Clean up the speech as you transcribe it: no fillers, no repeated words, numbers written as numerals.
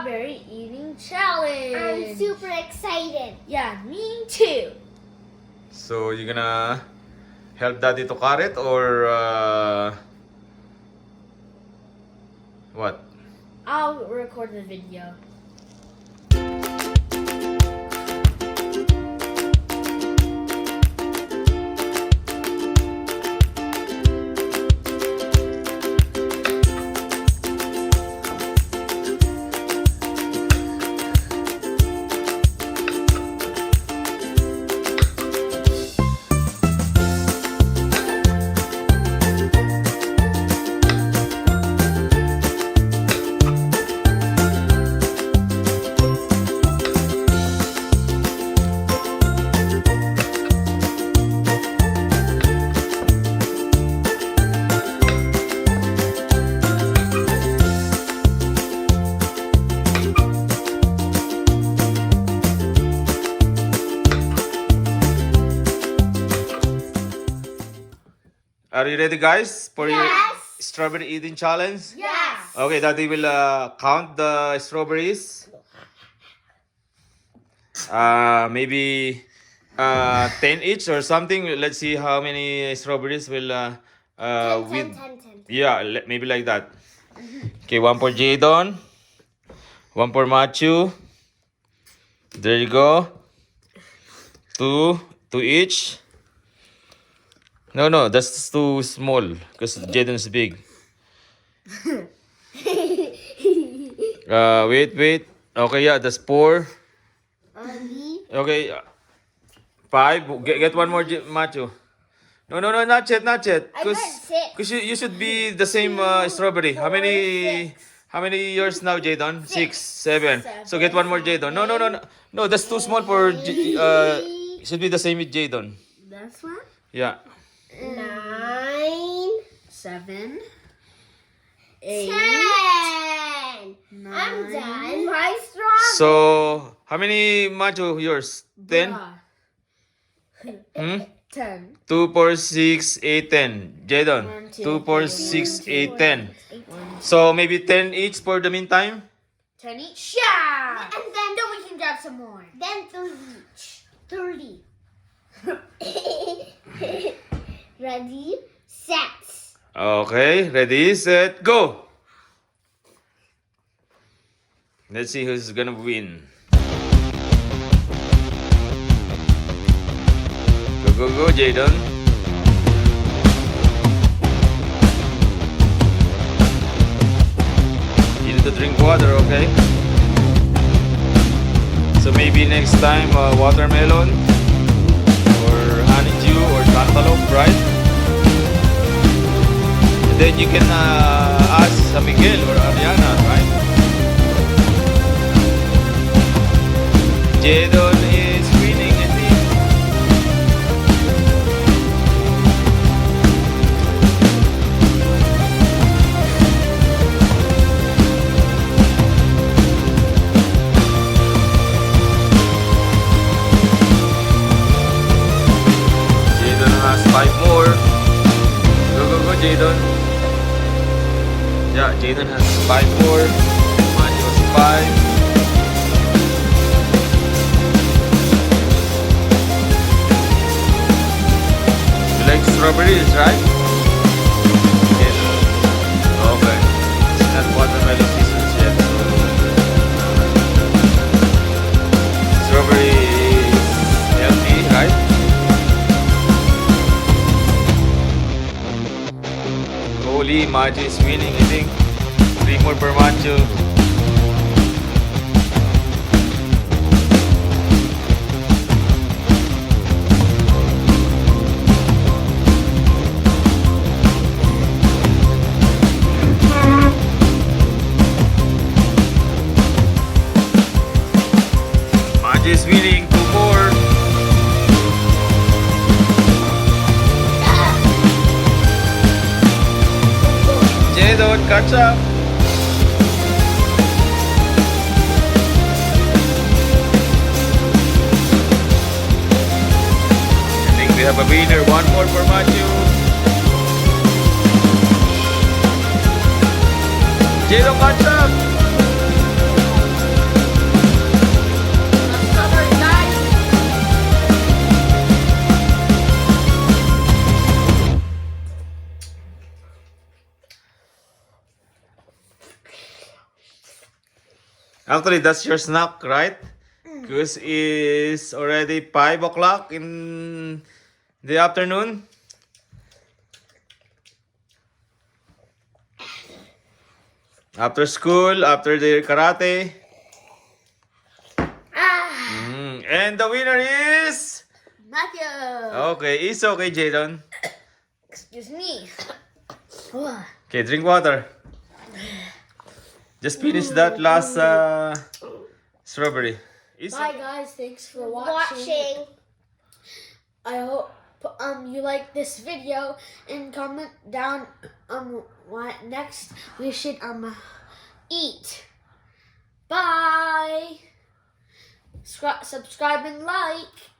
strawberry eating challenge. I'm super excited. Yeah, me too. So you gonna help Daddy to cut it or what? I'll record the video. Are you ready, guys, for your Yes. strawberry eating challenge? Yes. Okay, Daddy will count the strawberries. Maybe 10 each or something. Let's see how many strawberries will with. 10. Yeah, maybe like that. Okay, one for Jadon, one for Matthieu. There you go. Two each. No, that's too small because Jadon's big. Wait. Okay, yeah, that's 4. Okay, 5. Get one more, Matthieu. No, not yet. I got 6. You should be the same strawberry. How many? 6. How many yours now, Jadon? 6, 7. So get one more, Jadon. No. No, that's too small for. Should be the same with Jadon. That's one. Yeah. 9. 7. 10. 8. I'm done. My strawberry. So how many, Matthieu? Yours? 10. Yeah. 10. 2, 4, 6, 8, 10. Jadon. 1, 2, 2, 4, 3, 6, 8, 10. 1, So maybe 10 each for the meantime. 10 each. Yeah. And then we can grab some more. Then 3 each. 30. Ready, set. Okay, ready, set, go! Let's see who's gonna win. Go, Jadon. You need to drink water, okay? So maybe next time watermelon or honeydew or cantaloupe, right? And then you can ask Miguel or Ariana, right? Jadon is winning, I think. Jadon has 5 more. Go, Jadon. Yeah, Jadon has 5 more. Matthieu has 5. You like strawberries, right? Yes. Okay. It's not watermelon seasons yet. Strawberry is healthy, right? Holy, Matthieu is winning, I think. 3 more per Matthieu. Matthieu is winning, 2 more. Jadon, catch up. I think we have a winner. 1 more for Matthieu. Jadon, catch up. Actually, that's your snack, right? Because it's already 5 o'clock in the afternoon. After school, after the karate. And the winner is... Matthieu. Okay, it's okay, Jadon. Excuse me. Okay, drink water. Just finish that last strawberry. It's Bye guys, thanks for watching. I hope you like this video and comment down what next we should eat. Bye. Subscribe and like.